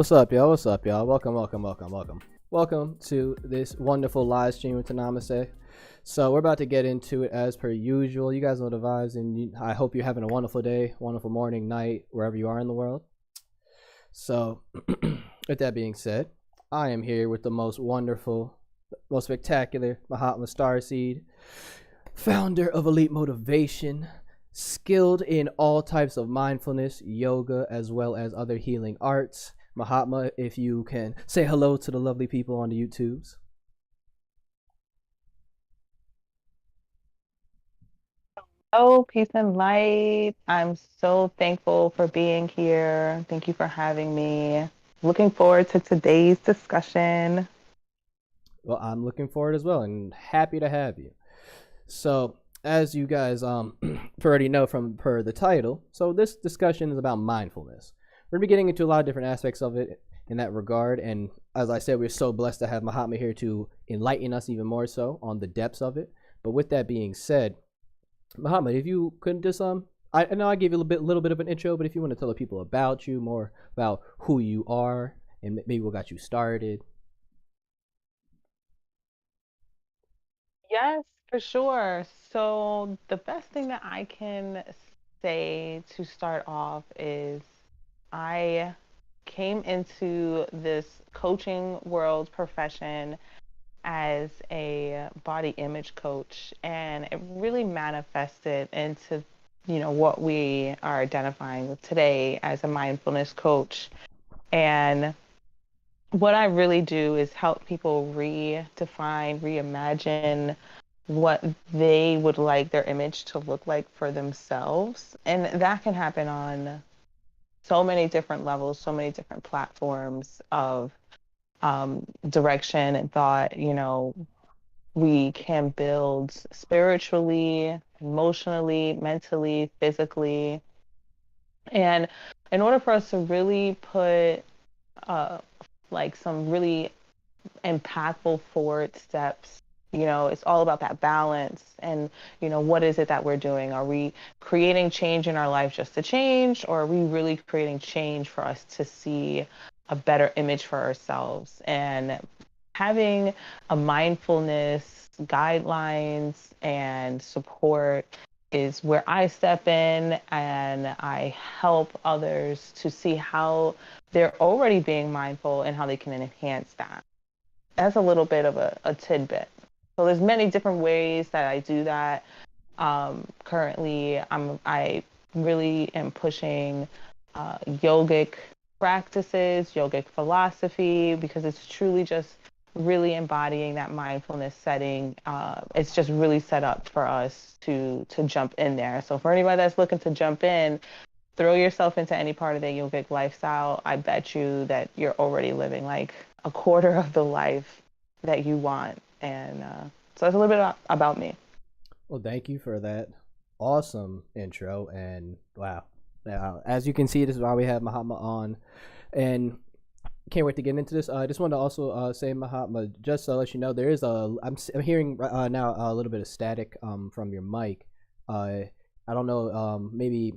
What's up, y'all? What's up, y'all? Welcome, welcome, welcome, welcome. Welcome to this wonderful live stream with Toonamaste. So we're about to get into it as per usual. You guys know the vibes, and I hope you're having a wonderful day, wonderful morning, night, wherever you are in the world. So, with that being said, I am here with the most wonderful, most spectacular Mahatma Starseed, founder of Elitemotivation, skilled in all types of mindfulness, yoga, as well as other healing arts. Mahatma, if you can say hello to the lovely people on the YouTubes. Oh, peace and light. I'm so thankful for being here. Thank you for having me. Looking forward to today's discussion. Well, I'm looking forward as well and happy to have you. So, as you guys already know from per the title, so this discussion is about mindfulness. We're going to be getting into a lot of different aspects of it in that regard, and as I said, we're so blessed to have Mahatma here to enlighten us even more so on the depths of it. But with that being said, Mahatma, if you could just I know I gave you a little bit of an intro, but if you want to tell the people about you, more about who you are, and maybe what got you started. Yes, for sure. So, the best thing that I can say to start off is I came into this coaching world profession as a body image coach, and it really manifested into what we are identifying with today as a mindfulness coach. And what I really do is help people redefine, reimagine what they would like their image to look like for themselves. And that can happen on so many different levels, so many different platforms of direction and thought. We can build spiritually, emotionally, mentally, physically. And in order for us to really put uh, like some really impactful forward steps, it's all about that balance. And what is it that we're doing? Are we creating change in our life just to change, or are we really creating change for us to see a better image for ourselves? And having a mindfulness guidelines and support is where I step in, and I help others to see how they're already being mindful and how they can enhance that. That's a little bit of a tidbit. So there's many different ways that I do that. Currently, I really am pushing yogic practices, yogic philosophy, because it's truly just really embodying that mindfulness setting. It's just really set up for us to jump in there. So for anybody that's looking to jump in, throw yourself into any part of the yogic lifestyle. I bet you that you're already living like a quarter of the life that you want. And so that's a little bit about me. Well, thank you for that awesome intro, and wow. Now, as you can see, this is why we have Mahatma on, and can't wait to get into this. I just wanted to also say, Mahatma, just to let you know, there is I'm hearing now a little bit of static from your mic. I don't know, maybe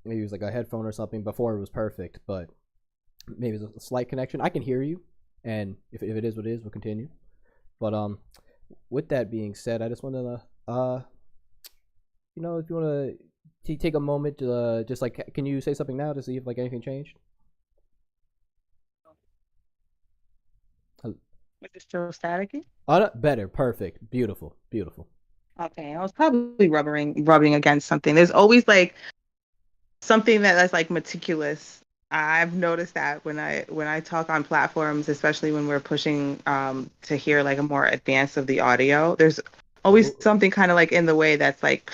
it was like a headphone or something. Before it was perfect, but maybe it's a slight connection. I can hear you, and if it is what it is, we'll continue. But with that being said, I just wanted to if you want to take a moment to just like, can you say something now to see if like anything changed? Was it still staticky? Oh, no, better, perfect, beautiful, beautiful. Okay, I was probably rubbing against something. There's always like something that's like meticulous. I've noticed that when I talk on platforms, especially when we're pushing to hear like a more advanced of the audio, there's always something kind of like in the way that's like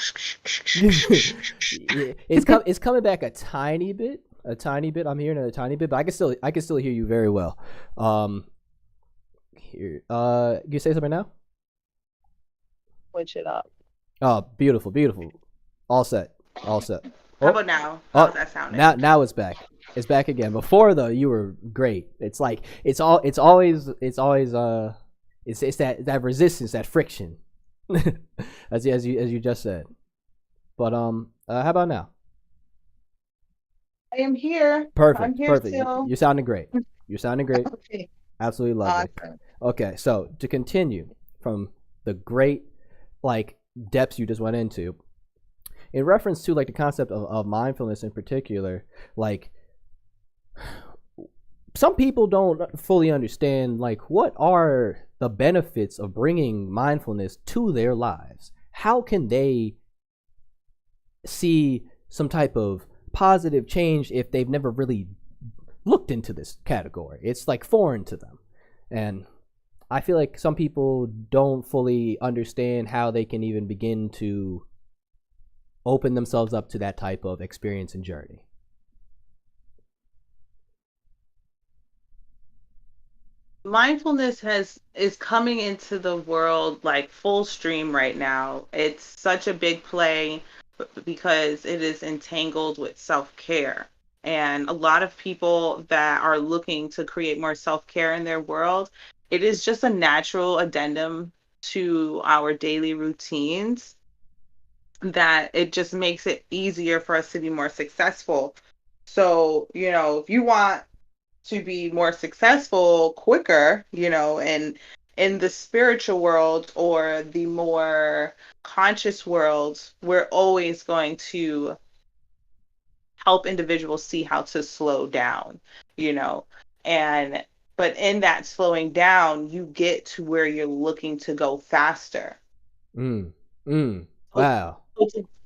Yeah, it's coming back a tiny bit, a tiny bit. I'm hearing it a tiny bit, but I can still hear you very well. Here, you say something now? switch it up. Oh, beautiful, beautiful. All set, all set. How Oh, about now? How's oh, that sounding? now it's back. It's back again. Before though, you were great. It's like it's always it's that resistance, that friction, as you just said. But how about now? I am here. I'm Perfect, here perfect. still. You're sounding great. You're sounding great. Okay. Absolutely lovely. Awesome. Okay, so to continue from the great like depths you just went into, in reference to like the concept of mindfulness in particular, like some people don't fully understand like what are the benefits of bringing mindfulness to their lives. How can they see some type of positive change if they've never really looked into this category? It's like foreign to them. And I feel like some people don't fully understand how they can even begin to open themselves up to that type of experience and journey. Mindfulness has is coming into the world like full stream right now. It's such a big play because it is entangled with self-care. And a lot of people that are looking to create more self-care in their world, it is just a natural addendum to our daily routines that it just makes it easier for us to be more successful. So, if you want to be more successful quicker, and in the spiritual world or the more conscious world, we're always going to help individuals see how to slow down, you know, and but in that slowing down, you get to where you're looking to go faster. Mm. Mm. So, Wow.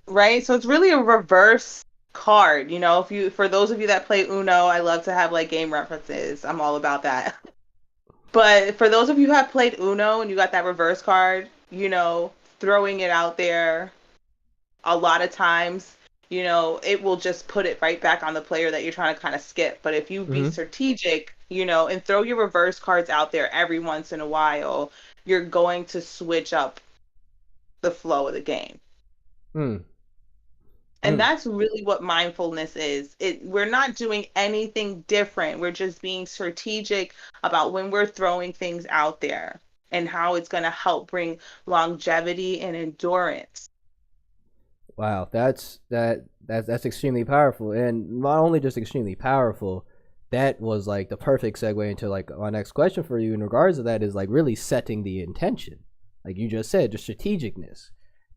right? So it's really a reverse card. If you for those of you that play Uno, I love to have like game references. I'm all about that. But for those of you who have played Uno and you got that reverse card, throwing it out there a lot of times, it will just put it right back on the player that you're trying to kind of skip. But if you be Mm-hmm. strategic, and throw your reverse cards out there every once in a while, you're going to switch up the flow of the game. Mm. And Mm. that's really what mindfulness is. We're not doing anything different. We're just being strategic about when we're throwing things out there and how it's going to help bring longevity and endurance. Wow, that's extremely powerful, and not only just extremely powerful, that was like the perfect segue into like my next question for you in regards to that is like really setting the intention, like you just said, the strategicness,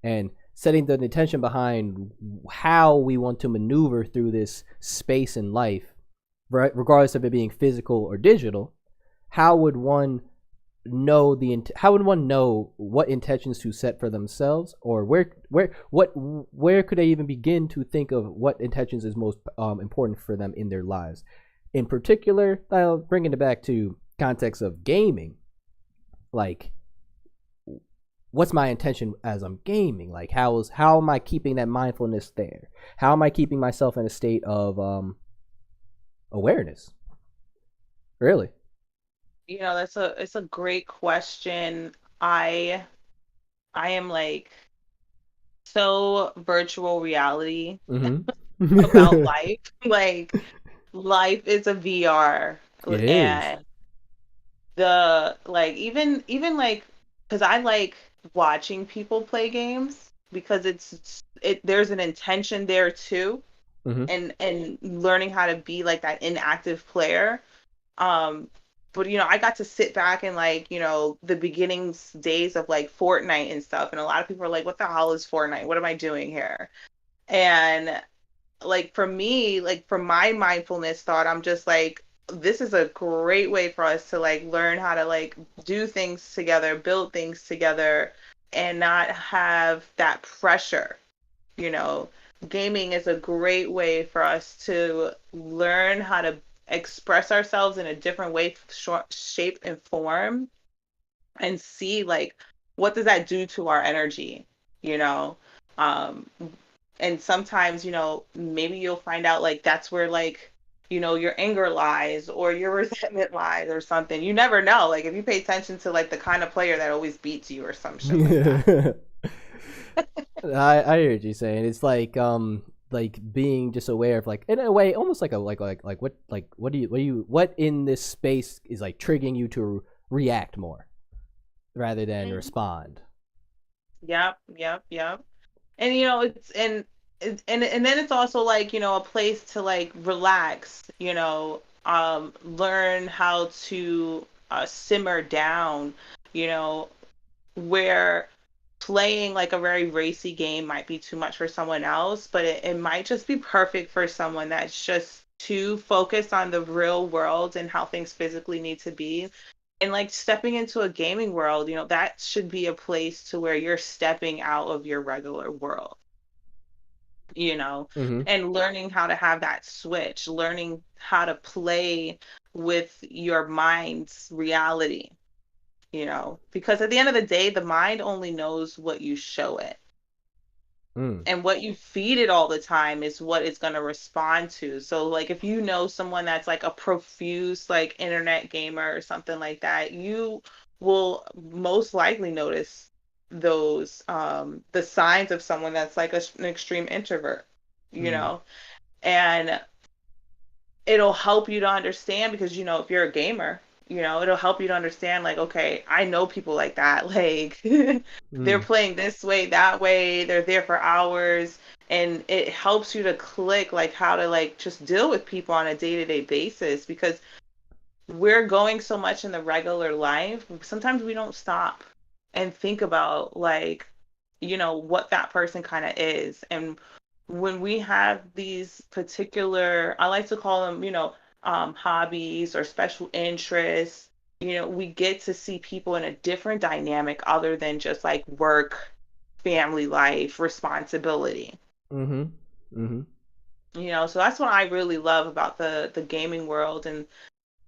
and setting the intention behind how we want to maneuver through this space in life, right? Regardless of it being physical or digital, how would one how would one know what intentions to set for themselves, or where could they even begin to think of what intentions is most important for them in their lives? In particular, bringing it back to context of gaming, like what's my intention as I'm gaming? Like how am I keeping that mindfulness there? How am I keeping myself in a state of awareness? Really? It's a great question. I am like so virtual reality about Mm-hmm. life. Like life is a VR, It is. and the like even like because I like watching people play games because there's an intention there too, Mm-hmm. and learning how to be like that inactive player. um but I got to sit back and like the beginnings days of like Fortnite and stuff, and a lot of people are like, what the hell is Fortnite, what am I doing here? And like for me, like for my mindfulness thought, I'm just like, this is a great way for us to like learn how to like do things together, build things together, and not have that pressure. you know Gaming is a great way for us to learn how to express ourselves in a different way, shape and form, and see like what does that do to our energy. you know um and sometimes maybe you'll find out like that's where like your anger lies or your resentment lies or something. You never know, like if you pay attention to like the kind of player that always beats you or some shit like that. I hear what you're saying. It's like being just aware of like in a way almost like a what in this space is like triggering you to react more rather than Mhm. respond. Yep, yep, yep. And it's and then it's also like a place to like relax. learn how to simmer down, you know, where playing like a very racy game might be too much for someone else, but it might just be perfect for someone that's just too focused on the real world and how things physically need to be. And like stepping into a gaming world, that should be a place to where you're stepping out of your regular world, you know, Mm-hmm. and learning how to have that switch, learning how to play with your mind's reality, because at the end of the day, the mind only knows what you show it. Mm. And what you feed it all the time is what it's going to respond to. So like if you know someone that's like a profuse like internet gamer or something like that, you will most likely notice those the signs of someone that's like an extreme introvert, you Mm. know. And it'll help you to understand because if you're a gamer, it'll help you to understand like, okay, I know people like that. Like they're Mm. playing this way, that way, they're there for hours, and it helps you to click like how to like just deal with people on a day-to-day basis because we're going so much in the regular life. Sometimes we don't stop and think about like, what that person kind of is. And when we have these particular, I like to call them, hobbies or special interests, we get to see people in a different dynamic other than just like work, family life, responsibility. Mm-hmm. Mm-hmm. So that's what I really love about the gaming world.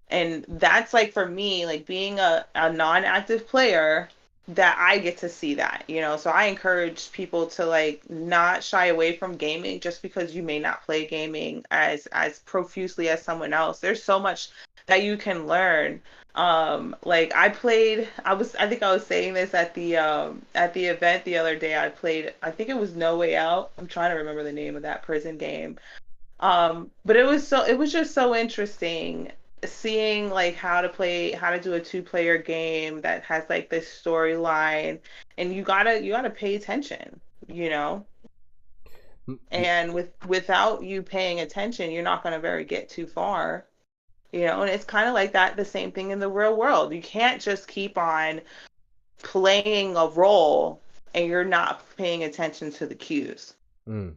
And that's like for me, like being a non-active player, that I get to see that, so I encourage people to like not shy away from gaming just because you may not play gaming as profusely as someone else. There's so much that you can learn. Like I think I was saying this at the event the other day. I played, I think it was No Way Out. I'm trying to remember the name of that prison game. But it was just so interesting seeing like how to do a two-player game that has like this storyline, and you gotta pay attention, you know. Yeah. And without you paying attention, you're not gonna very get too far, you know. And it's kind of like that, the same thing in the real world. You can't just keep on playing a role and you're not paying attention to the cues. Mm.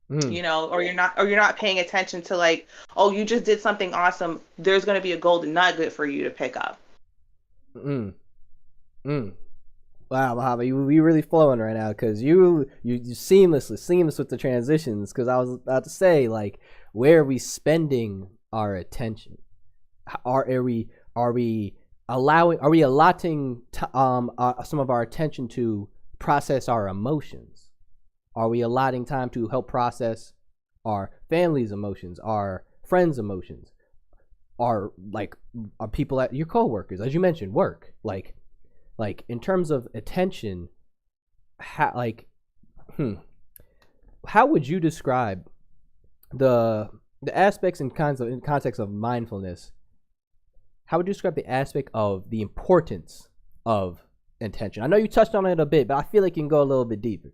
Mm. Or you're not paying attention to like, oh, you just did something awesome, there's going to be a golden nugget for you to pick up. Mm. Mm. Wow, Mojave, you really flowing right now because you seamless with the transitions. Because I was about to say, like, where are we spending our attention? Are we allotting some of our attention to process our emotions? Are we allotting time to help process our family's emotions, our friends' emotions, our people at your coworkers, as you mentioned, work, like in terms of attention, how like how would you describe the aspects and kinds of in context of mindfulness? How would you describe the aspect of the importance of intention? I know you touched on it a bit, but I feel like you can go a little bit deeper.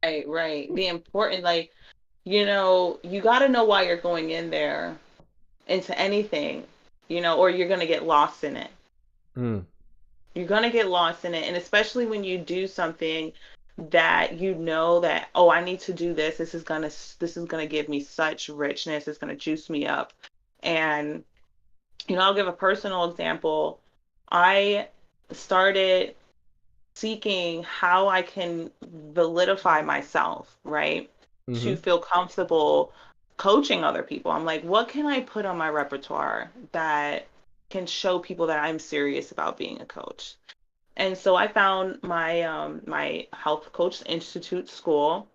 Right. The important, like, you got to know why you're going in there into anything, or you're going to get lost in it. Mm. You're going to get lost in it. And especially when you do something that that, oh, I need to do this. This is going to give me such richness. It's going to juice me up. And, I'll give a personal example. I started seeking how I can validify myself, right? To Mm-hmm. feel comfortable coaching other people. I'm like, what can I put on my repertoire that can show people that I'm serious about being a coach? And so I found my health coach institute school,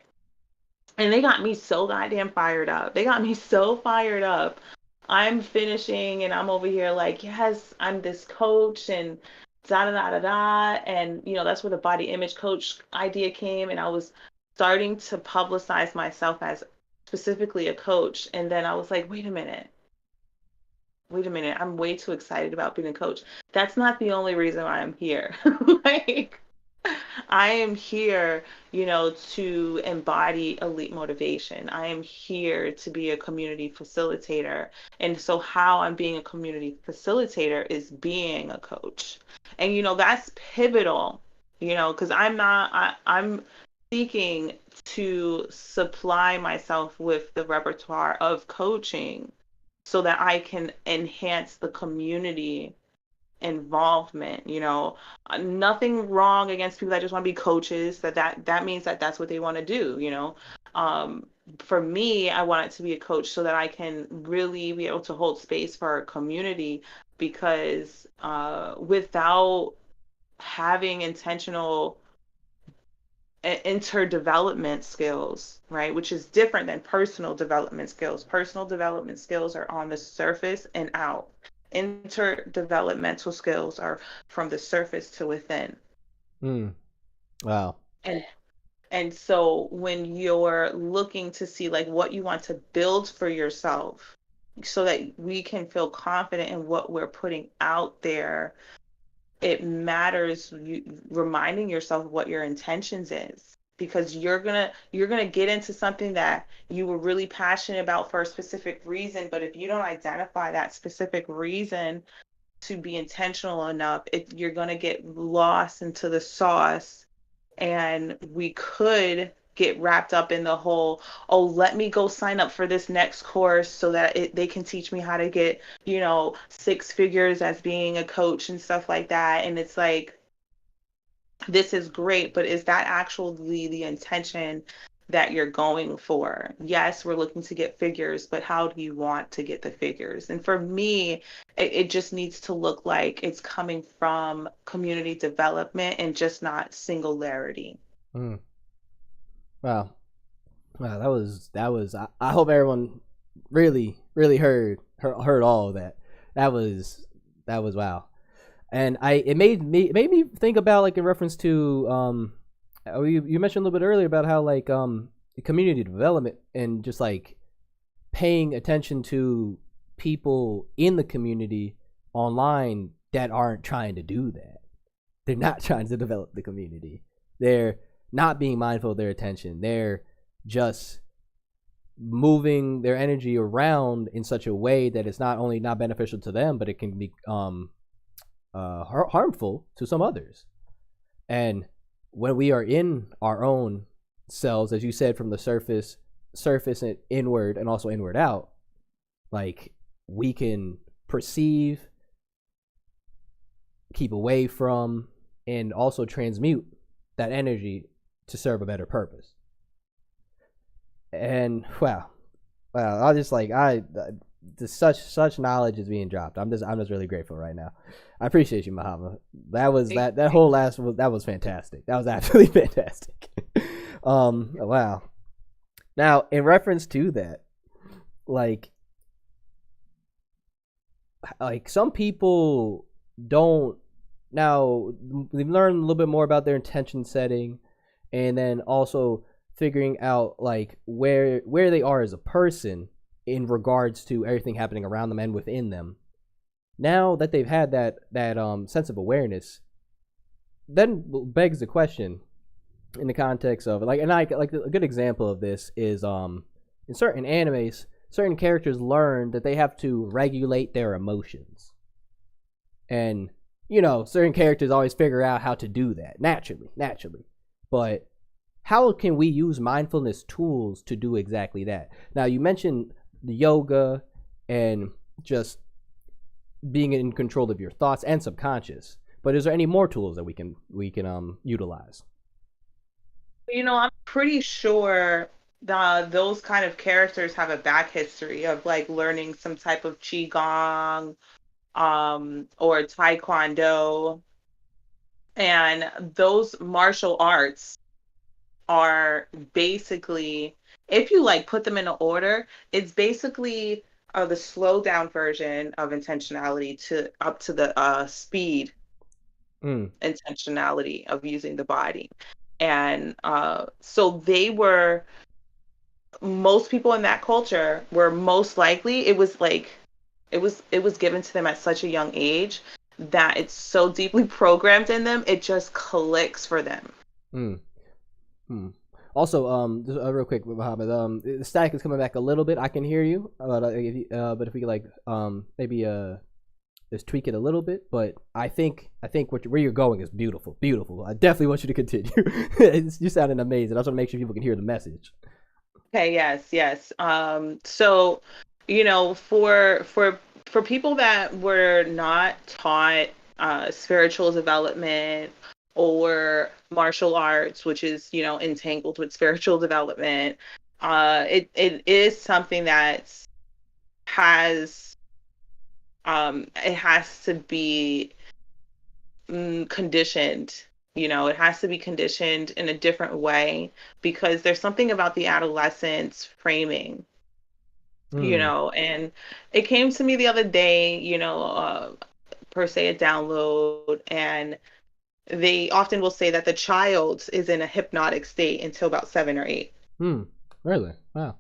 and they got me so goddamn fired up. They got me so fired up. I'm finishing and I'm over here like, yes, I'm this coach and da da da da da. And, that's where the body image coach idea came. And I was starting to publicize myself as specifically a coach. And then I was like, wait a minute. I'm way too excited about being a coach. That's not the only reason why I'm here. Like, I am here, to embody elite motivation. I am here to be a community facilitator. And so how I'm being a community facilitator is being a coach. And that's pivotal, because I'm seeking to supply myself with the repertoire of coaching so that I can enhance the community involvement. Nothing wrong against people that just want to be coaches. That means that that's what they want to do. um, for me, I want it to be a coach so that I can really be able to hold space for our community, because without having intentional interdevelopment skills, right, which is different than personal development skills. Personal development skills are on the surface and out. Interdevelopmental skills are from the surface to within. Hmm. Wow. And so when you're looking to see like what you want to build for yourself so that we can feel confident in what we're putting out there, it matters reminding yourself what your intentions is, because you're gonna get into something that you were really passionate about for a specific reason, but if you don't identify that specific reason to be intentional enough, you're gonna get lost into the sauce, and we could get wrapped up in the whole, oh, let me go sign up for this next course so that they can teach me how to get, six figures as being a coach and stuff like that. And it's like, this is great, but is that actually the intention that you're going for? Yes, we're looking to get figures, but how do you want to get the figures? And for me, it just needs to look like it's coming from community development and just not singularity. Mm. Wow. Wow. That was. I hope everyone really heard all of that. That was wow. And it made me think about, like, in reference to you mentioned a little bit earlier about how, like, community development and just like paying attention to people in the community online that aren't trying to do that. They're not trying to develop the community. They're not being mindful of their attention. They're just moving their energy around in such a way that it's not only not beneficial to them, but it can be harmful to some others. And when we are in our own selves, as you said, from the surface and inward, and also inward out, like, we can perceive, keep away from, and also transmute that energy to serve a better purpose. And wow, I just like just such knowledge is being dropped. I'm just really grateful right now. I appreciate you, Mahatma. That was that whole last that was fantastic. That was absolutely fantastic. Wow. Now, in reference to that, like some people don't, now they've learned a little bit more about their intention setting, and then also figuring out like where they are as a person in regards to everything happening around them and within them. Now that they've had that sense of awareness, then begs the question in the context of, like, and I like a good example of this is in certain animes, certain characters learn that they have to regulate their emotions, and certain characters always figure out how to do that naturally. But how can we use mindfulness tools to do exactly that? Now, you mentioned the yoga and just being in control of your thoughts and subconscious, but is there any more tools that we can utilize? I'm pretty sure those kind of characters have a back history of like learning some type of qigong, or taekwondo, and those martial arts are basically, if you like put them in an order, it's basically the slow down version of intentionality to up to the speed Mm. intentionality of using the body. And so they were, most people in that culture were most likely, it was like it was given to them at such a young age that it's so deeply programmed in them, it just clicks for them. Mm. Hmm. Also, just real quick, Muhammad, the static is coming back a little bit. I can hear you, but if we could like maybe just tweak it a little bit. But I think where you're going is beautiful, beautiful. I definitely want you to continue. You sounding amazing. I just want to make sure people can hear the message. Okay, yes, yes. So, for people that were not taught spiritual development or martial arts, which is, entangled with spiritual development, it is something that has it has to be conditioned. It has to be conditioned in a different way because there's something about the adolescence framing, Hmm. and it came to me the other day, per se a download, and they often will say that the child is in a hypnotic state until about 7 or 8. Hmm. Really? Wow.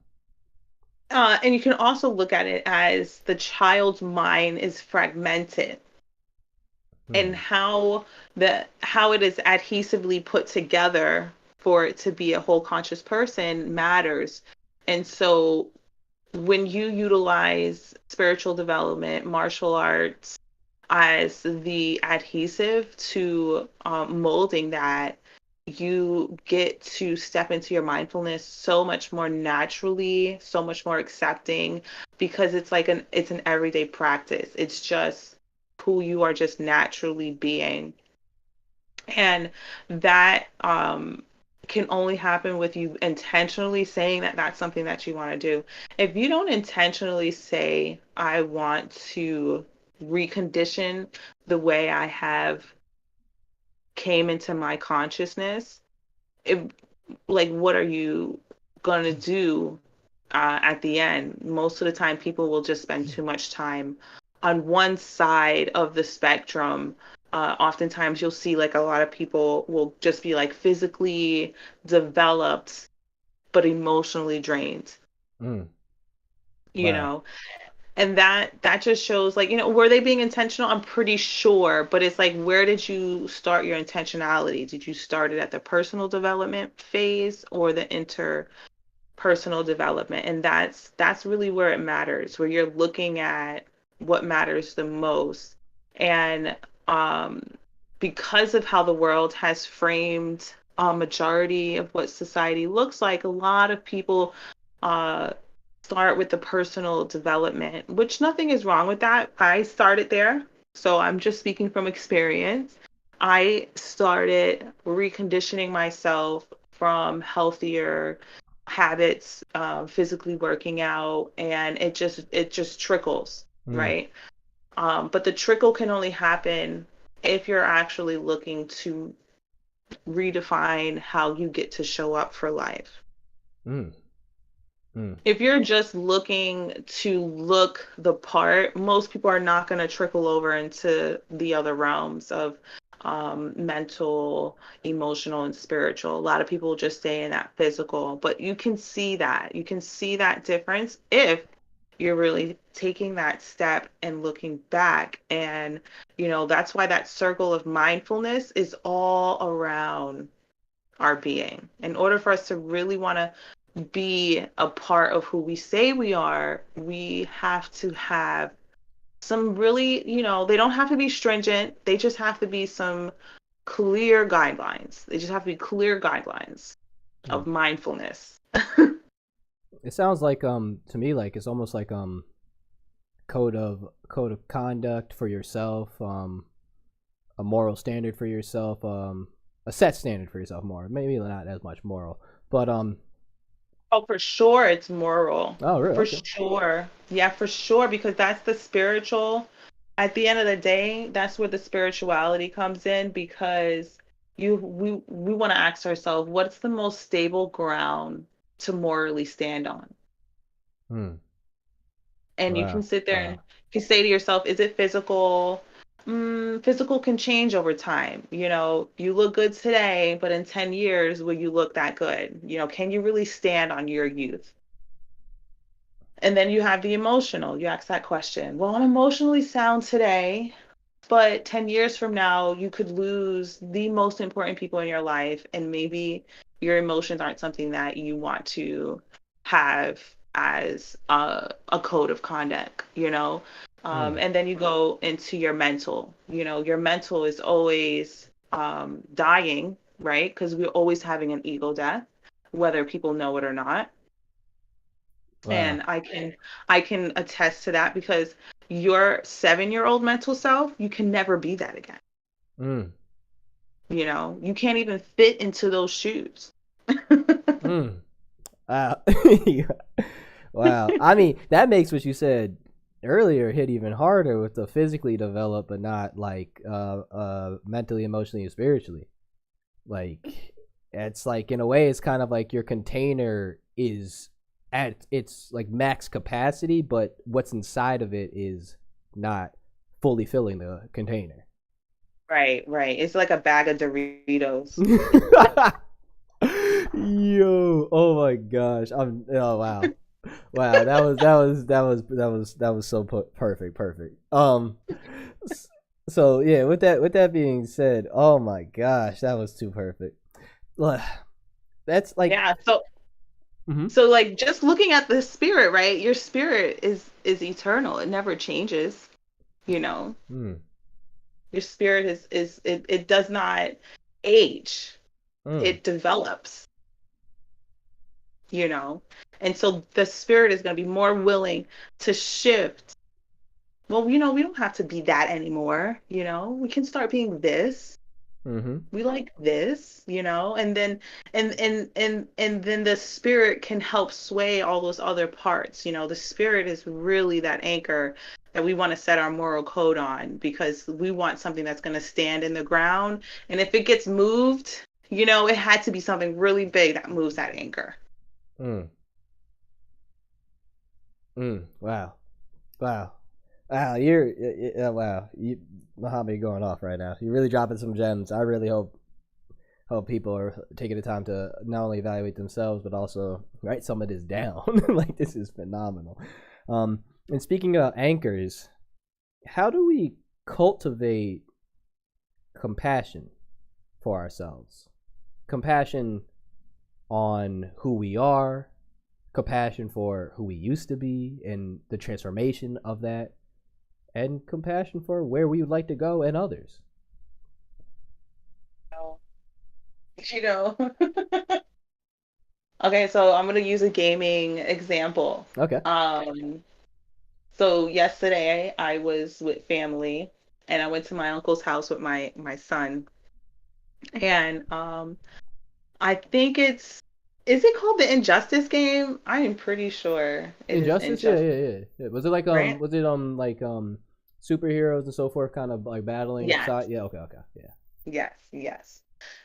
And you can also look at it as the child's mind is fragmented, and Hmm. how it is adhesively put together for it to be a whole conscious person matters. And so when you utilize spiritual development, martial arts as the adhesive to molding that, you get to step into your mindfulness so much more naturally, so much more accepting, because it's an everyday practice. It's just who you are just naturally being. And that can only happen with you intentionally saying that that's something that you want to do. If you don't intentionally say, I want to recondition the way I have came into my consciousness, if, like, what are you going to do at the end? Most of the time, people will just spend too much time on one side of the spectrum. Oftentimes, you'll see like a lot of people will just be like physically developed, but emotionally drained, Hmm. you Wow. know? And that just shows, like, were they being intentional? I'm pretty sure, but it's like, where did you start your intentionality? Did you start it at the personal development phase or the interpersonal development? And that's really where it matters, where you're looking at what matters the most. And um because of how the world has framed a majority of what society looks like, a lot of people uh start with the personal development, which nothing is wrong with that. I started there, so I'm just speaking from experience. I started reconditioning myself from healthier habits, physically working out, and it just trickles, Hmm. right? But the trickle can only happen if you're actually looking to redefine how you get to show up for life. Hmm. Hmm. If you're just looking to look the part, most people are not going to trickle over into the other realms of mental, emotional, and spiritual. A lot of people just stay in that physical, but you can see that. You can see that difference if you're really taking that step and looking back. And, that's why that circle of mindfulness is all around our being. In order for us to really want to be a part of who we say we are, we have to have some really, they don't have to be stringent. They just have to be some clear guidelines. They just have to be clear guidelines Hmm. of mindfulness. It sounds like to me like it's almost like code of conduct for yourself, a moral standard for yourself, a set standard for yourself more. Maybe not as much moral, but Oh, for sure, it's moral. oh really? For Okay. sure. Yeah, for sure, because that's the spiritual. At the end of the day, that's where the spirituality comes in, because we want to ask ourselves, what's the most stable ground to morally stand on? Hmm. And you can Wow. sit there and Wow. you say to yourself, is it physical? Physical can change over time. You look good today, but in 10 years, will you look that good? Can you really stand on your youth? And then you have the emotional. You ask that question. Well, I'm emotionally sound today. But 10 years from now, you could lose the most important people in your life, and maybe your emotions aren't something that you want to have as a code of conduct, you know? Mm. And then you go into your mental. Your mental is always dying, right? Because we're always having an ego death, whether people know it or not. Wow. And I can attest to that because your 7-year-old mental self, you can never be that again. Mm. You can't even fit into those shoes. Mm. Wow. Wow. I mean, that makes what you said earlier hit even harder with the physically developed, but not like mentally, emotionally, and spiritually. Like, it's like in a way, it's kind of like your container is at its like max capacity, but what's inside of it is not fully filling the container. Right, right. It's like a bag of Doritos. Yo, oh my gosh. Oh wow. Wow, that was so perfect, perfect. So yeah, with that being said, oh my gosh, that was too perfect. That's like, Yeah, so mm-hmm, so like just looking at the spirit, right? Your spirit is eternal. It never changes, you know. mm, Your spirit it does not age. mm, It develops, you know. And so the spirit is going to be more willing to shift. Well, we don't have to be that anymore, you know. We can start being this. mm-hmm, We like this, and then and then the spirit can help sway all those other parts. The spirit is really that anchor that we want to set our moral code on because we want something that's going to stand in the ground. And if it gets moved, it had to be something really big that moves that anchor. mm, wow, wow, wow. Wow. Muhammad, you're going off right now. You're really dropping some gems. I really hope people are taking the time to not only evaluate themselves but also write some of this down. Like, this is phenomenal. And speaking of anchors, how do we cultivate compassion for ourselves? Compassion on who we are, compassion for who we used to be and the transformation of that, and compassion for where we would like to go and others. So, you know. Okay, so I'm gonna use a gaming example. Okay. Um, so yesterday I was with family and I went to my uncle's house with my son. And I think is it called the Injustice game? I am pretty sure it is Injustice, yeah, Injustice, yeah, yeah, yeah. Was it like right? superheroes and so forth, kind of like battling Yes, side? Yeah, okay, okay, yeah. yes, yes.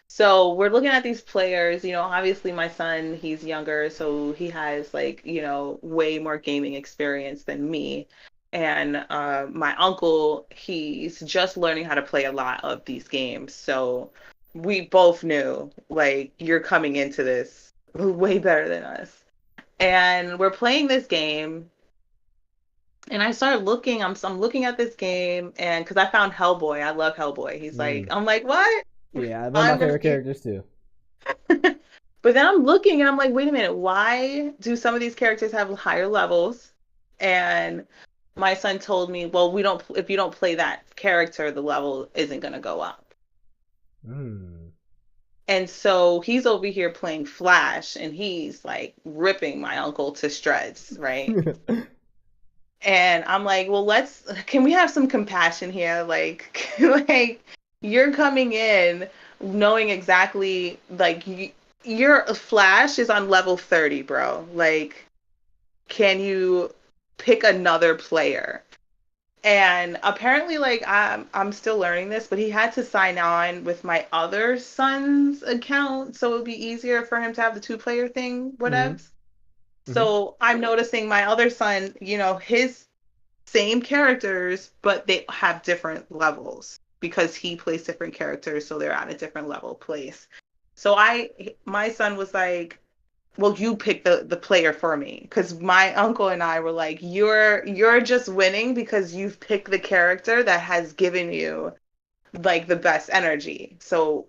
So we're looking at these players, obviously my son, he's younger, so he has like, way more gaming experience than me. And my uncle, he's just learning how to play a lot of these games. So we both knew, like, you're coming into this way better than us. And we're playing this game, and I started looking, I'm looking at this game, and because I found Hellboy, I love Hellboy. Mm. I'm like, what? Yeah, one of my I'm gonna favorite be characters too. But then I'm looking and I'm like, wait a minute, why do some of these characters have higher levels? And my son told me, well, we don't if you don't play that character, the level isn't going to go up. Mm. And so he's over here playing Flash and he's like ripping my uncle to shreds, right? And I'm like, well, can we have some compassion here? Like, like you're coming in knowing exactly, like, your Flash is on level 30, bro. Like, can you pick another player? And apparently, like, I'm still learning this, but he had to sign on with my other son's account, so it would be easier for him to have the two-player thing, Mm-hmm. whatevs. Mm-hmm. So I'm noticing my other son, his same characters, but they have different levels because he plays different characters, so they're at a different level place. So my son was like, well, you pick the player for me, because my uncle and I were like, you're just winning because you've picked the character that has given you like the best energy. So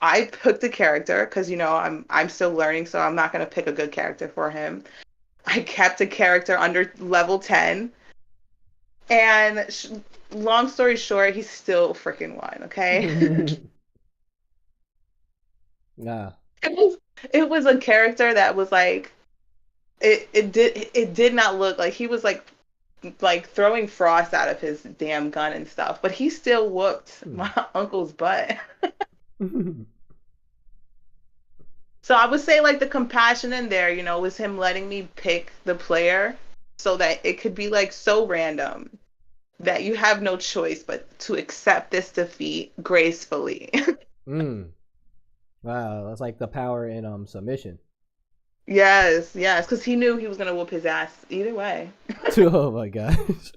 I picked the character because I'm still learning, so I'm not gonna pick a good character for him. I kept a character under level 10, and long story short, he still freaking won. Okay. Yeah. It was a character that was like it did not look like he was like throwing frost out of his damn gun and stuff, but he still whooped Hmm. my uncle's butt. So I would say like the compassion in there, was him letting me pick the player so that it could be like so random that you have no choice but to accept this defeat gracefully. Mm. Wow, that's like the power in submission. Yes, yes, because he knew he was gonna whoop his ass either way. Oh my gosh.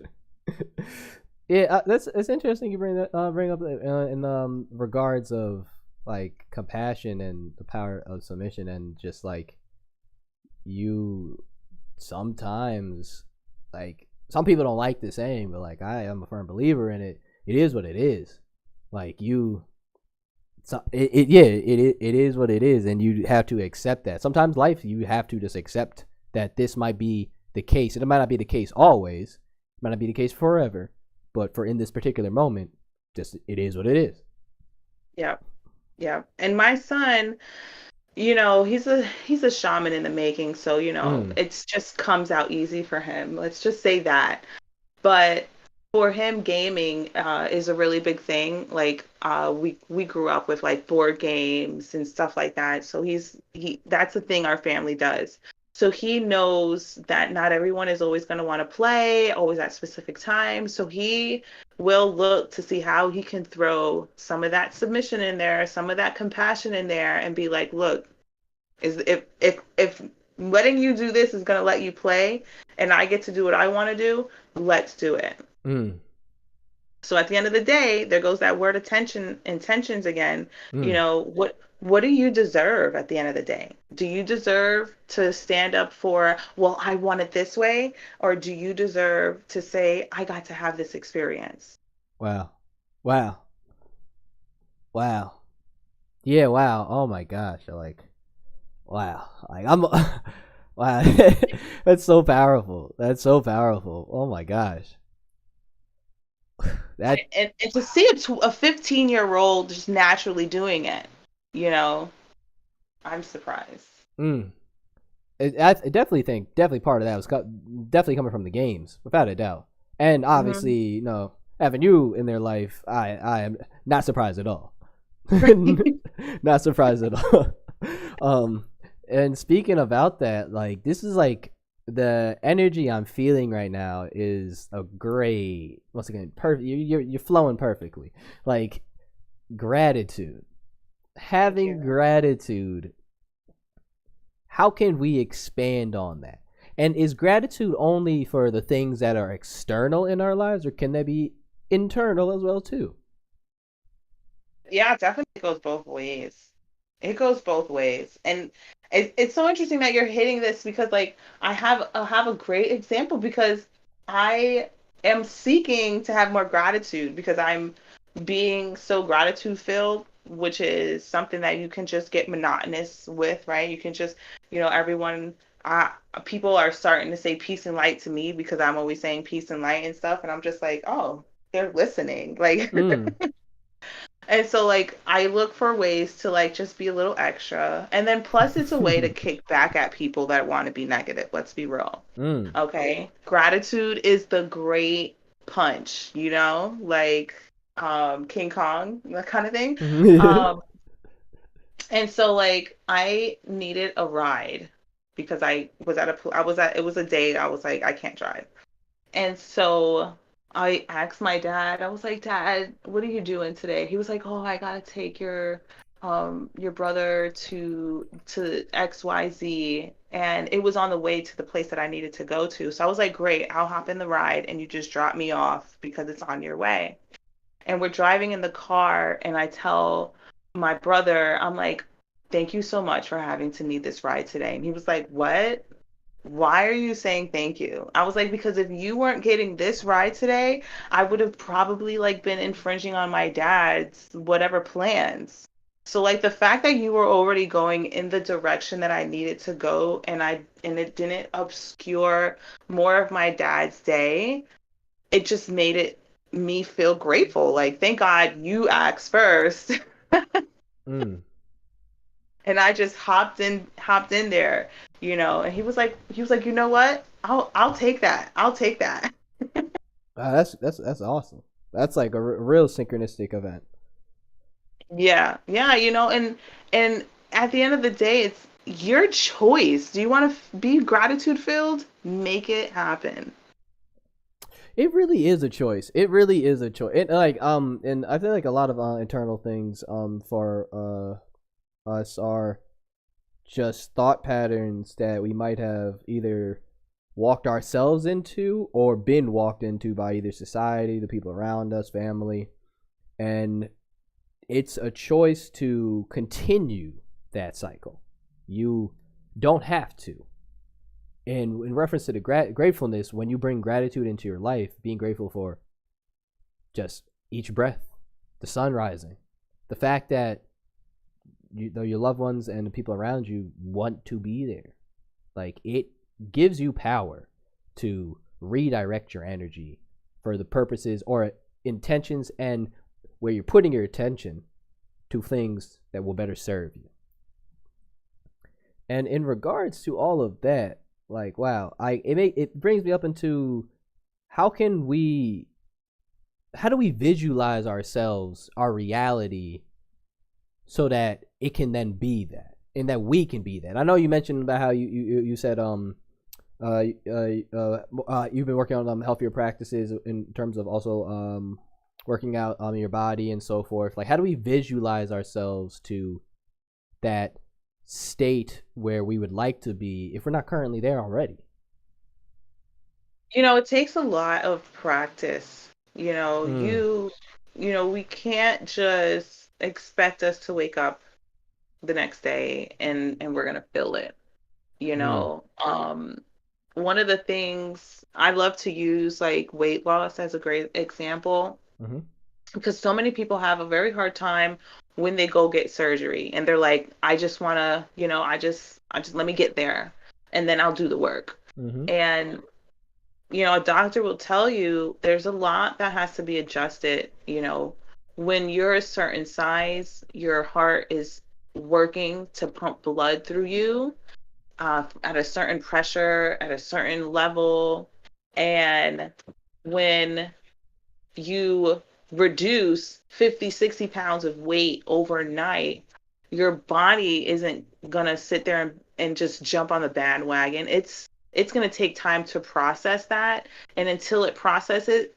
Yeah, that's it's interesting you bring up in regards of like compassion and the power of submission and just like you sometimes like some people don't like the saying, but like I am a firm believer in it. It is what it is. Like you, so it is what it is, and you have to accept that. Sometimes life you have to just accept that this might be the case. It might not be the case always. It might not be the case forever, but for in this particular moment, just it is what it is. Yeah, yeah. And my son, he's a shaman in the making, so Mm. it's just comes out easy for him. Let's just say that. But for him, gaming is a really big thing. Like we grew up with like board games and stuff like that. So he that's the thing our family does. So he knows that not everyone is always going to want to play always at specific times. So he will look to see how he can throw some of that submission in there, some of that compassion in there, and be like, look, is if letting you do this is going to let you play and I get to do what I want to do, let's do it. Mm. So at the end of the day, there goes that word attention, intentions again. Mm. What do you deserve at the end of the day? Do you deserve to stand up for, well, I want it this way? Or do you deserve to say, I got to have this experience? Wow. Wow. Wow. Yeah. Wow. Oh my gosh. Like wow. Like I'm. Wow. That's so powerful. That's so powerful. Oh my gosh. That And to see a 15-year-old just naturally doing it, you know, I'm surprised. mm, I definitely think definitely part of that was definitely coming from the games, without a doubt. And Hmm. obviously, having you in their life, I am not surprised at all. Not surprised at all. um, and speaking about that, like this is like the energy I'm feeling right now is a great. Once again, perfect. You're flowing perfectly. Like gratitude, Thank having you. gratitude, how can we expand on that? And is gratitude only for the things that are external in our lives, or can they be internal as well too? Yeah, it definitely goes both ways. It goes both ways. And it's so interesting that you're hitting this because like I have a great example because I am seeking to have more gratitude because I'm being so gratitude filled, which is something that you can just get monotonous with, right? You can just, everyone uh, people are starting to say peace and light to me because I'm always saying peace and light and stuff and I'm just like, "Oh, they're listening." Like Mm. and so like I look for ways to like just be a little extra. And then plus it's a way to kick back at people that want to be negative. Let's be real. mm. Okay? Gratitude is the great punch, like King Kong, that kind of thing. Um and so like I needed a ride because it was a date. I was like I can't drive. And so I asked my dad, I was like, Dad, what are you doing today? He was like, Oh, I gotta take your brother to XYZ. And it was on the way to the place that I needed to go to. So I was like, Great, I'll hop in the ride and you just drop me off because it's on your way. And we're driving in the car and I tell my brother, I'm like, thank you so much for having to need this ride today. And he was like, what? Why are you saying thank you? I was like, because if you weren't getting this ride today, I would have probably like been infringing on my dad's whatever plans. So like the fact that you were already going in the direction that I needed to go and it didn't obscure more of my dad's day, it just made it me feel grateful. Like, thank God you asked first. Mm. And I just hopped in there, and he was like, you know what? I'll take that. I'll take that. That's awesome. That's like a real synchronistic event. Yeah. Yeah, and at the end of the day, it's your choice. Do you want to be gratitude filled? Make it happen. It really is a choice. It really is a choice. It like and I feel like a lot of internal things for us are just thought patterns that we might have either walked ourselves into or been walked into by either society, the people around us, family, and it's a choice to continue that cycle. You don't have to. And in reference to the gratefulness, when you bring gratitude into your life, being grateful for just each breath, the sun rising, the fact that your loved ones and the people around you want to be there, like it gives you power to redirect your energy for the purposes or intentions and where you're putting your attention to things that will better serve you. And in regards to all of that, like wow, it brings me up into how can we how do we visualize ourselves, our reality, so that it can then be that and that we can be that. I know you mentioned about how you said you've been working on healthier practices in terms of also working out your body and so forth. Like how do we visualize ourselves to that state where we would like to be if we're not currently there already? It takes a lot of practice. Mm. We can't just expect us to wake up the next day and we're gonna feel it. you Mm. know um One of the things I love to use, like weight loss as a great example, Mm-hmm. because so many people have a very hard time when they go get surgery and they're like, I just want to, I just let me get there and then I'll do the work. Mm-hmm. And a doctor will tell you there's a lot that has to be adjusted. When you're a certain size, your heart is working to pump blood through you at a certain pressure, at a certain level. And when you reduce 50, 60 pounds of weight overnight, your body isn't going to sit there and just jump on the bandwagon. It's going to take time to process that. And until it processes it,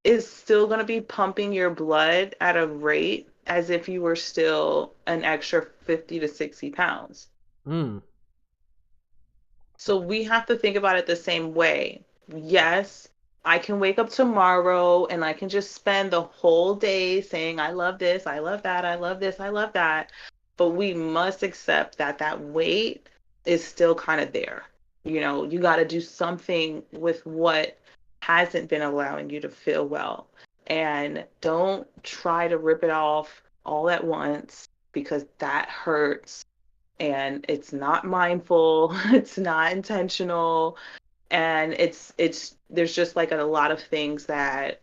is still going to be pumping your blood at a rate as if you were still an extra 50 to 60 pounds. Mm. So we have to think about it the same way. Yes, I can wake up tomorrow and I can just spend the whole day saying, I love this, I love that, I love this, I love that. But we must accept that that weight is still kind of there. You got to do something with what hasn't been allowing you to feel well. And don't try to rip it off all at once because that hurts and it's not mindful, it's not intentional, and it's there's just like a lot of things that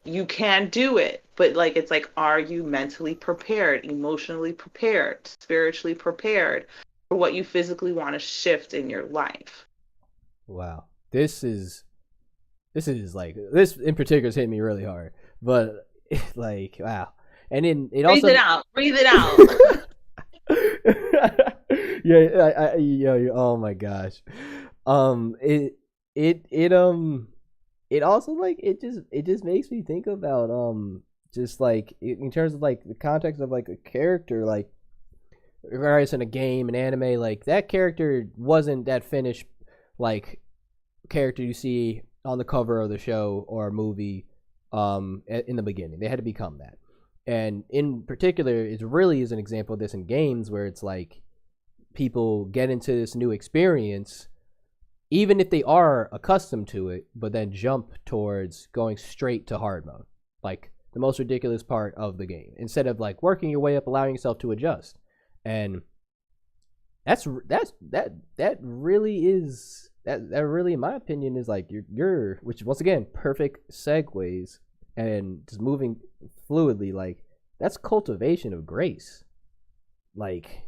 you can do it, but like it's like, are you mentally prepared, emotionally prepared, spiritually prepared for what you physically want to shift in your life? Wow. This is like this in particular has hit me really hard. But like wow. And then it Breathe also it out, breathe it out. yeah, yeah, oh my gosh. It it it also like it just makes me think about just like in terms of like the context of like a character, like regardless in a game, an anime, like that character wasn't that finished like character you see on the cover of the show or movie in the beginning. They had to become that. And in particular, it really is an example of this in games where it's like people get into this new experience, even if they are accustomed to it, but then jump towards going straight to hard mode, like the most ridiculous part of the game, instead of like working your way up, allowing yourself to adjust. And that really is that really, in my opinion, is like you're which once again perfect segues and just moving fluidly. Like that's cultivation of grace, like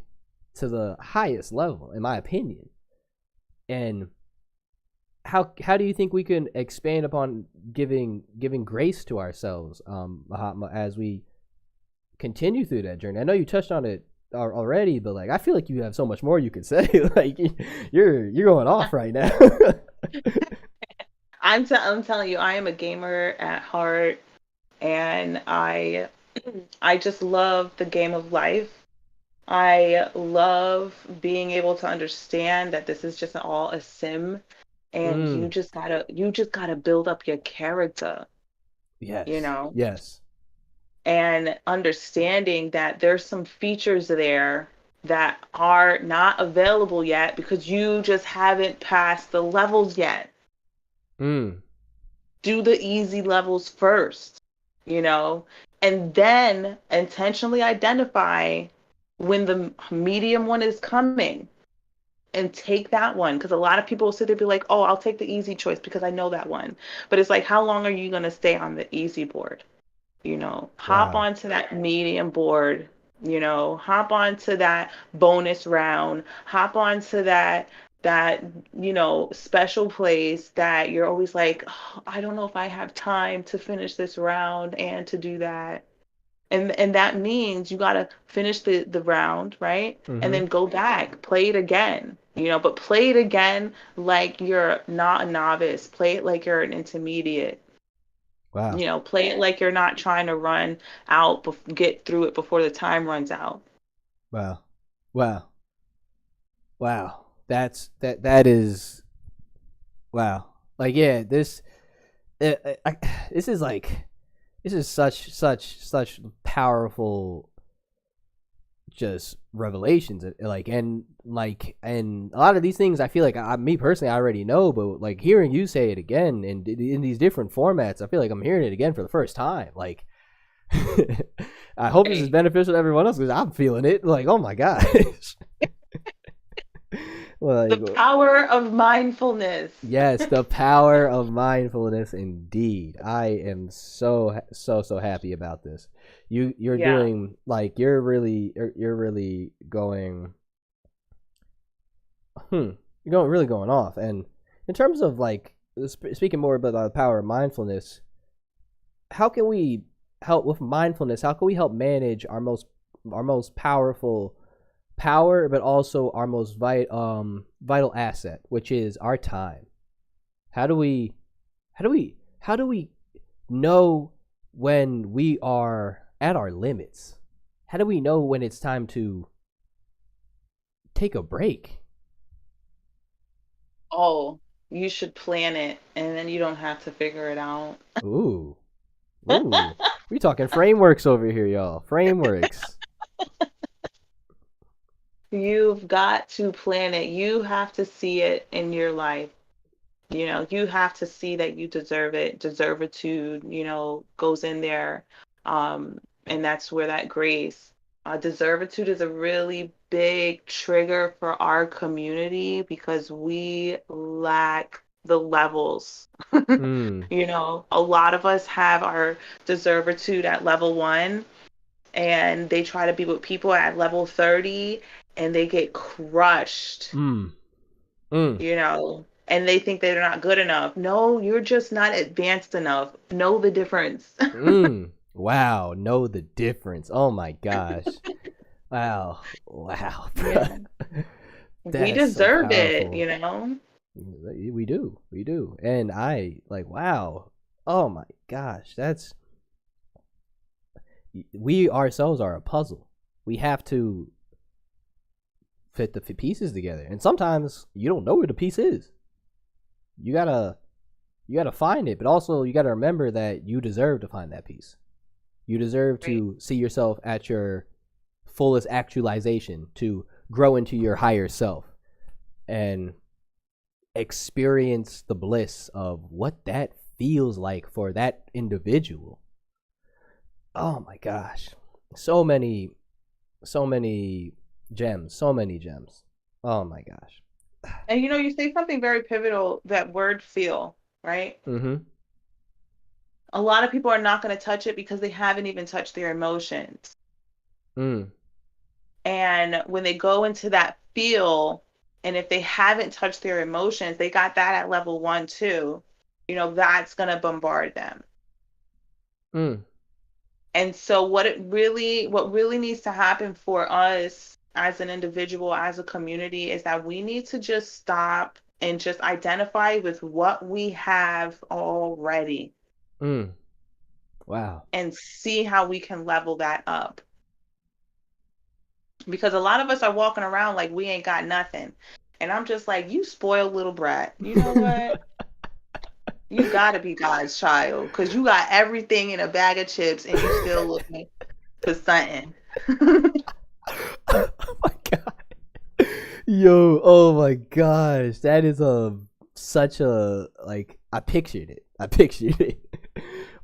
to the highest level, in my opinion. And how do you think we can expand upon giving grace to ourselves, Mahatma, as we continue through that journey? I know you touched on it already, but like I feel like you have so much more you could say. Like you're going off right now. I'm telling you, I am a gamer at heart, and I just love the game of life. I love being able to understand that this is just all a sim, and Mm, you just gotta build up your character, you yes, know, yes. and understanding that there's some features there that are not available yet because you just haven't passed the levels yet. Mm, Do the easy levels first, you know, and then intentionally identify when the medium one is coming and take that one. Because a lot of people will sit there and be like, oh, I'll take the easy choice because I know that one. But it's like, how long are you going to stay on the easy board? You know, hop wow. onto that medium board, you know, hop onto that bonus round, hop onto that special place that you're always like, oh, I don't know if I have time to finish this round and to do that. And that means you got to finish the round, right? And Mm-hmm. then go back, play it again, but play it again like you're not a novice, play it like you're an intermediate. Wow. Play it like you're not trying to run out, get through it before the time runs out. Wow. Wow. Wow. That is wow. Like yeah, this is like this is such powerful just revelations, and a lot of these things I feel like me personally I already know, but like hearing you say it again and in these different formats, I feel like I'm hearing it again for the first time. Like I hope this is Hey, beneficial to everyone else because I'm feeling it. Like oh my gosh. the Like power of mindfulness. yes, the power of mindfulness indeed. I am so happy about this. You're Yeah. doing like you're really going you're going really going off. And in terms of like speaking more about the power of mindfulness, how can we help with mindfulness? How can we help manage our most powerful power, but also our most vital asset, which is our time? How do we how do we know when we are at our limits? How do we know when it's time to take a break? Oh, you should plan it and then you don't have to figure it out. Ooh, ooh, we talking frameworks over here, y'all. Frameworks. You've got to plan it. You have to see it in your life. You have to see that you deserve it. Deservitude, goes in there. And that's where that grace. Deservitude is a really big trigger for our community because we lack the levels. Hmm. A lot of us have our deservitude at level 1, and they try to be with people at level 30 and they get crushed, Hmm. Hmm. and they think they're not good enough. No, you're just not advanced enough. Know the difference. Hmm. Wow. Know the difference. Oh my gosh. Wow. Wow. Yeah. We That's so deserve it, powerful. We do. We do. And I like wow. Oh my gosh. That's we ourselves are a puzzle. We have to fit the pieces together. And sometimes you don't know where the piece is. You got to find it, but also you got to remember that you deserve to find that piece. You deserve Right. to see yourself at your fullest actualization, to grow into your higher self and experience the bliss of what that feels like for that individual. Oh my gosh. So many, so many gems, so many gems. Oh my gosh. And you say something very pivotal, that word feel, right? Mm-hmm. A lot of people are not going to touch it because they haven't even touched their emotions. Mm. And when they go into that feel, and if they haven't touched their emotions, they got that at level 1 too, that's going to bombard them. Mm. And so what really needs to happen for us as an individual, as a community, is that we need to just stop and just identify with what we have already Mm. Wow. and see how we can level that up. Because a lot of us are walking around like we ain't got nothing. And I'm just like, you spoiled little brat. You know what? You got to be God's child because you got everything in a bag of chips and you still looking for something. Oh my god. Yo, oh my gosh. That is such a like I pictured it. I pictured it.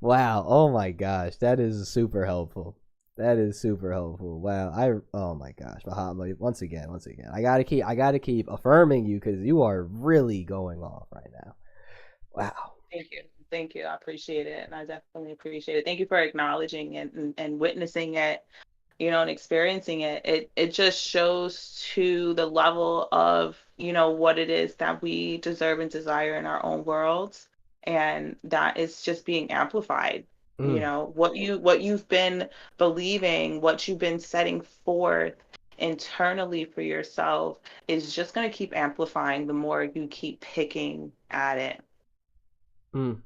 Wow. Oh my gosh. That is super helpful. That is super helpful. Wow. Oh my gosh. Mahatma, once again. I gotta keep affirming you because you are really going off right now. Wow. Thank you. Thank you. I appreciate it. And I definitely appreciate it. Thank you for acknowledging it and witnessing it, and experiencing it. It just shows to the level of, what it is that we deserve and desire in our own worlds. And that is just being amplified. Mm, What you've been believing, what you've been setting forth internally for yourself is just going to keep amplifying the more you keep picking at it. mm.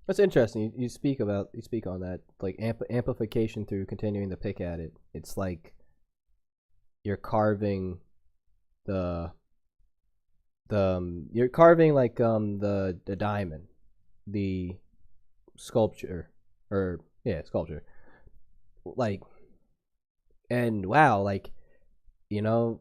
That's interesting. You speak on that like amplification through continuing to pick at it. It's like you're carving the you're carving like the diamond, the sculpture or yeah sculpture like and wow like you know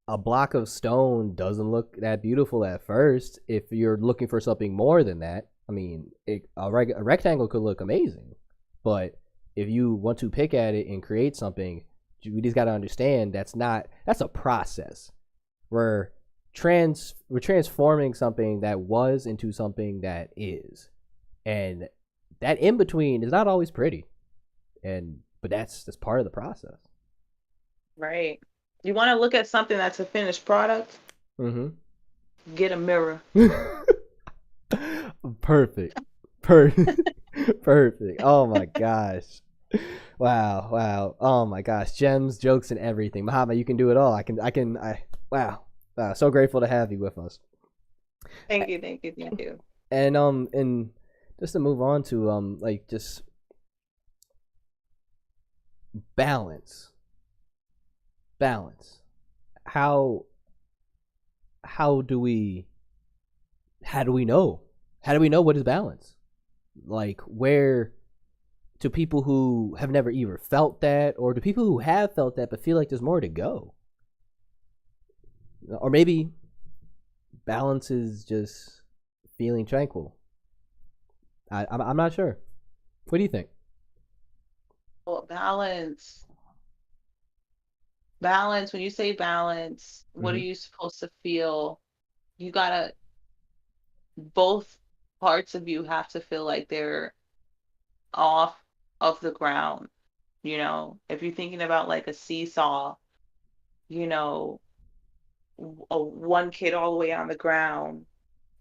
a block of stone doesn't look that beautiful at first if you're looking for something more than that. I mean a rectangle could look amazing, but if you want to pick at it and create something, we just got to understand that's a process. We're we're transforming something that was into something that is, and that in between is not always pretty, and but that's part of the process. Right. You want to look at something that's a finished product? Mm-hmm. Get a mirror. Perfect. Perfect. Perfect. Oh my gosh. Wow. Wow. Oh my gosh. Gems, jokes, and everything. Muhammad, you can do it all. Wow. Wow. So grateful to have you with us. Thank you, thank you, thank you. And just to move on to like just balance. Balance. How how do we how do we know? How do we know what is balance? Like where to people who have never either felt that or to people who have felt that but feel like there's more to go. Or maybe balance is just feeling tranquil. I'm not sure. What do you think? Well, balance. Balance, when you say balance, what are Mm-hmm. you supposed to feel? You gotta, both parts of you have to feel like they're off of the ground. If you're thinking about like a seesaw, you know, one kid all the way on the ground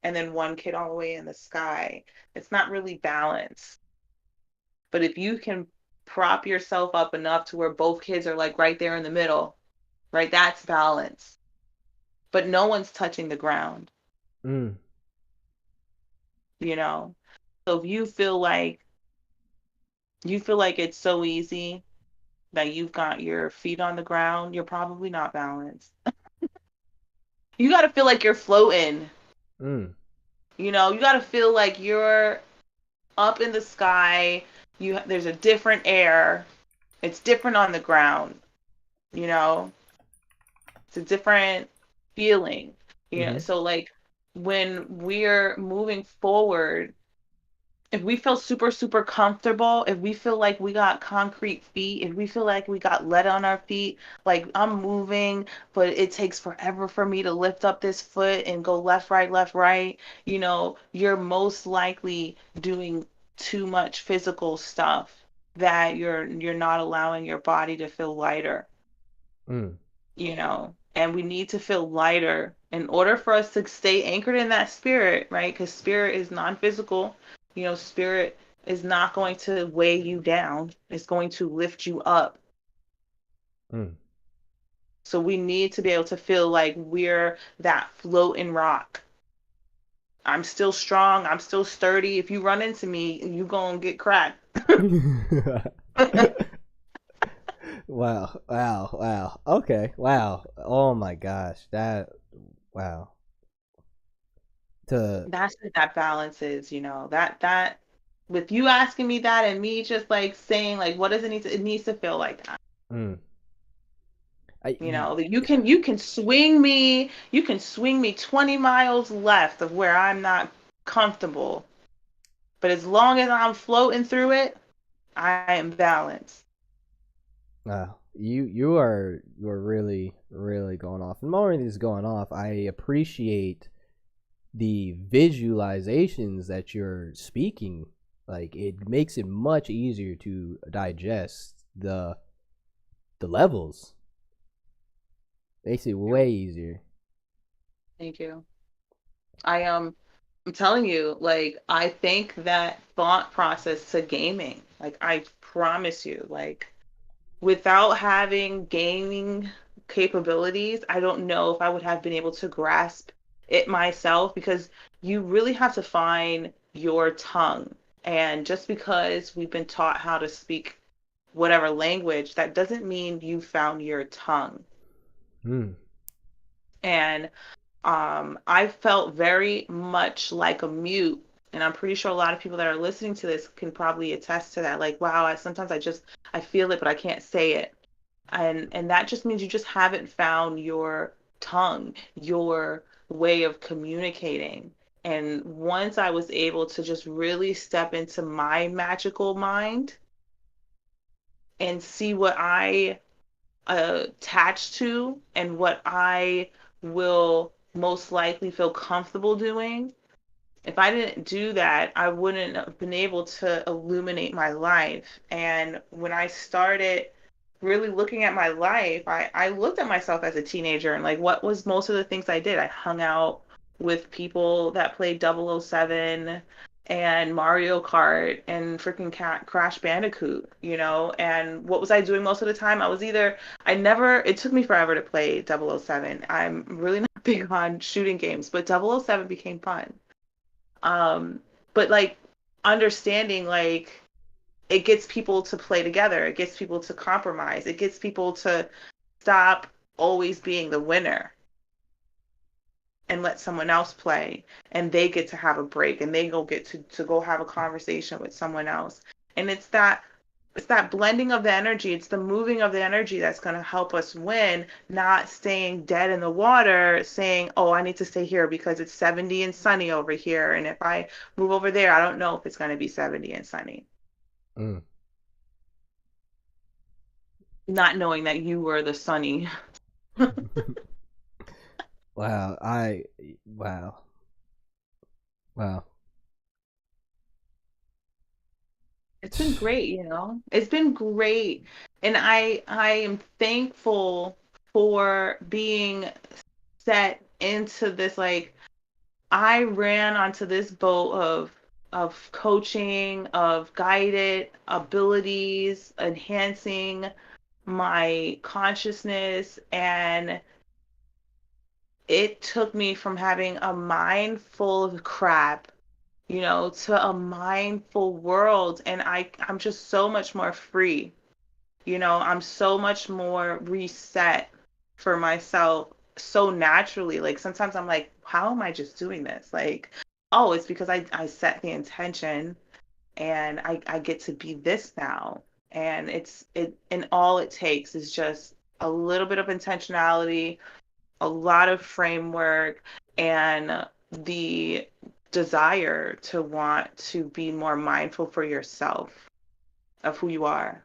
and then one kid all the way in the sky, it's not really balanced. But if you can prop yourself up enough to where both kids are like right there in the middle, right, that's balance. But no one's touching the ground, Mm. you know? So if you feel like it's so easy that you've got your feet on the ground, you're probably not balanced. You got to feel like you're floating. Mm. You got to feel like you're up in the sky. There's a different air. It's different on the ground. You know, it's a different feeling. You know, Mm-hmm. so like when we're moving forward, if we feel super, super comfortable, if we feel like we got concrete feet, if we feel like we got lead on our feet, like I'm moving, but it takes forever for me to lift up this foot and go left, right, you know, you're most likely doing too much physical stuff that you're not allowing your body to feel lighter, Mm. you know, and we need to feel lighter in order for us to stay anchored in that spirit, right? Because spirit is non-physical. You know, spirit is not going to weigh you down. It's going to lift you up. Mm. So we need to be able to feel like we're that floating rock. I'm still strong. I'm still sturdy. If you run into me, you gonna get cracked. Wow, wow, wow. Okay, wow. Oh my gosh, that wow. To That's what that balance is, you know. That with you asking me that and me just like saying like what does it need to, it needs to feel like that. mm, You know, that you can swing me 20 miles left of where I'm not comfortable. But as long as I'm floating through it, I am balanced. you're really really going off. And more than this going off, I appreciate the visualizations that you're speaking. Like it makes it much easier to digest the levels. Makes it Thank you. way easier. Thank you. I'm telling you, like I think that thought process to gaming, like I promise you, like without having gaming capabilities, I don't know if I would have been able to grasp it myself because you really have to find your tongue. And just because we've been taught how to speak whatever language, that doesn't mean you found your tongue. Mm. And I felt very much like a mute. And I'm pretty sure a lot of people that are listening to this can probably attest to that. Like, wow, sometimes I feel it, but I can't say it. And that just means you just haven't found your tongue, your way of communicating. And once I was able to just really step into my magical mind and see what I attach to and what I will most likely feel comfortable doing, if I didn't do that, I wouldn't have been able to illuminate my life. And when I started really looking at my life, I looked at myself as a teenager and like what was most of the things I did. I hung out with people that played 007 and Mario Kart and freaking Crash Bandicoot, you know? And what was I doing most of the time? It took me forever to play 007. I'm really not big on shooting games, but 007 became fun. Um, but like understanding like it gets people to play together, it gets people to compromise, it gets people to stop always being the winner and let someone else play and they get to have a break and they go get to go have a conversation with someone else. And it's that blending of the energy, it's the moving of the energy that's going to help us win, not staying dead in the water saying, oh, I need to stay here because it's 70 and sunny over here, and if I move over there I don't know if it's going to be 70 and sunny, Mm. not knowing that you were the sunny. Wow, wow, wow. It's been great, you know. It's been great. And I am thankful for being set into this like I ran onto this boat of coaching, of guided abilities, enhancing my consciousness, and it took me from having a mind full of crap, you know, to a mindful world. And I'm just so much more free. You know, I'm so much more reset for myself so naturally. Like sometimes I'm like, how am I just doing this? Like, oh, it's because I set the intention and I get to be this now. And and all it takes is just a little bit of intentionality, a lot of framework, and the desire to want to be more mindful for yourself of who you are.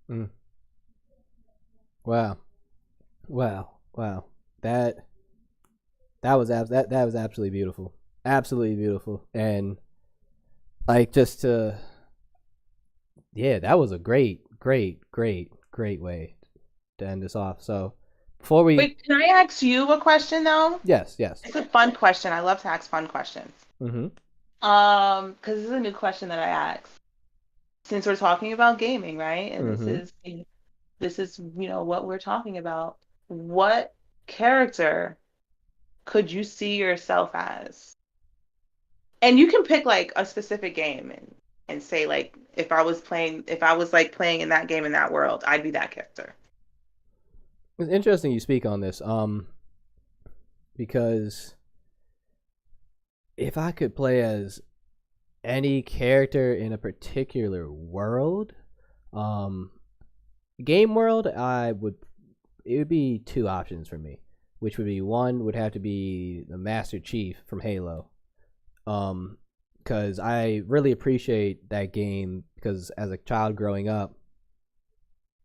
Mm. Wow. That was that was absolutely beautiful. Absolutely beautiful. And like just to yeah, that was a great way to end this off. So before we Wait, can I ask you a question though? yes. It's a fun question. I love to ask fun questions. Mm-hmm. Because this is a new question that I ask. Since we're talking about gaming, right? And Mm-hmm. this is, what we're talking about. What character could you see yourself as? And you can pick like a specific game and say like if I was like playing in that game in that world, I'd be that character. It's interesting you speak on this. Because if I could play as any character in a particular world, game world, it would be two options for me, which would be one would have to be the Master Chief from Halo, because I really appreciate that game because as a child growing up,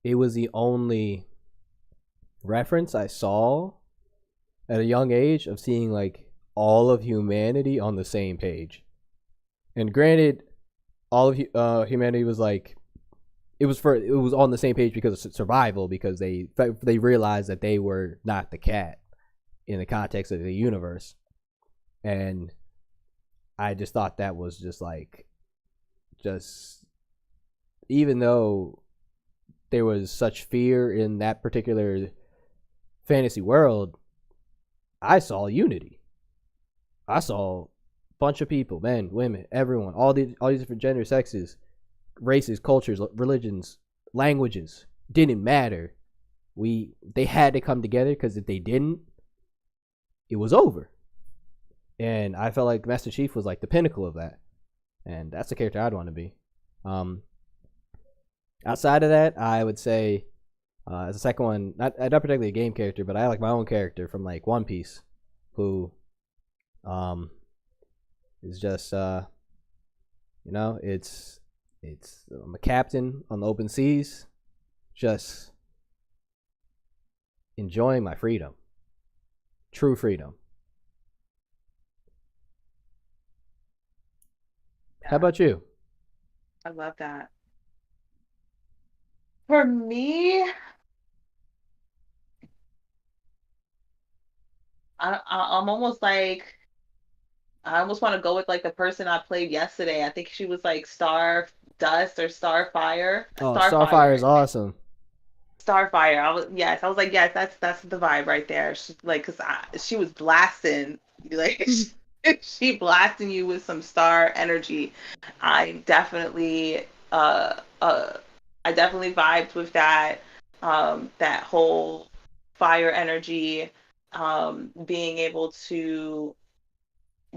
it was the only reference I saw at a young age of seeing like all of humanity on the same page. And granted, all of humanity was like it was on the same page because of survival, because they realized that they were not the cat in the context of the universe. And I just thought that was just even though there was such fear in that particular fantasy world, I saw unity. I saw a bunch of people, men, women, everyone, all these different genders, sexes, races, cultures, religions, languages. Didn't matter. They had to come together, because if they didn't, it was over. And I felt like Master Chief was like the pinnacle of that, and that's the character I'd want to be. Outside of that, I would say as a second one, not particularly a game character, but I like my own character from like One Piece, who is just it's I'm a captain on the open seas, just enjoying my freedom, true freedom. Yeah, How about you? I love that. For me, I'm almost like I almost want to go with like the person I played yesterday. I think she was like Star Dust or Starfire. Oh, Starfire Starfire. is awesome. Starfire. I was like, yes, that's the vibe right there. She, like, she was blasting, like, she blasting you with some star energy. I definitely, I definitely vibed with that, that whole fire energy, being able to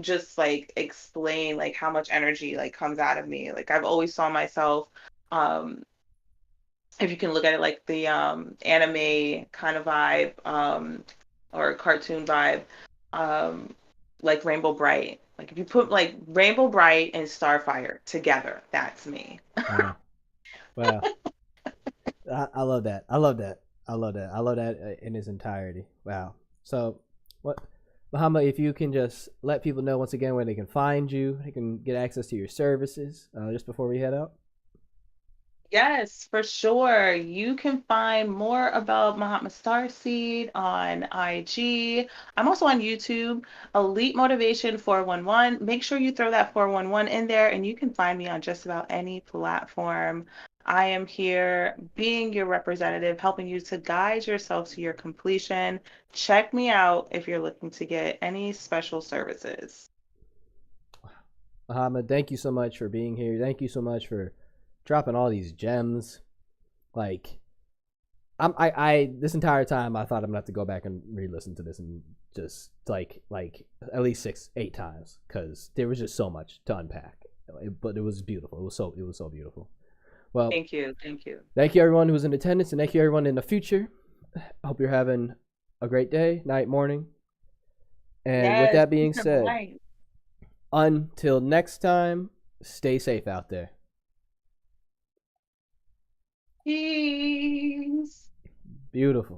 just like explain like how much energy like comes out of me. Like I've always saw myself, um, if you can look at it like the anime kind of vibe, or cartoon vibe, um, like Rainbow Bright. Like if you put like Rainbow Bright and Starfire together, that's me. Wow, wow. I love that. I love that. I love that. I love that in its entirety. Wow. So, what, Muhammad? If you can just let people know once again where they can find you, they can get access to your services. Just before we head out. Yes, for sure. You can find more about Mahatma Starseed on IG. I'm also on YouTube, Elitemotivation 411. Make sure you throw that 411 in there, and you can find me on just about any platform. I am here being your representative, helping you to guide yourself to your completion. Check me out if you're looking to get any special services. Muhammad, thank you so much for being here. Thank you so much for dropping all these gems. Like, I this entire time I thought I'm gonna have to go back and re-listen to this and just like at least 6, 8 times, because there was just so much to unpack. but it was beautiful. It was so beautiful. Well, Thank you. Thank you. thank you everyone who's in attendance, and thank you everyone in the future. I hope you're having a great day, night, morning. And with Yes, that peace being and said, light. until next time, stay safe out there. Peace. Beautiful.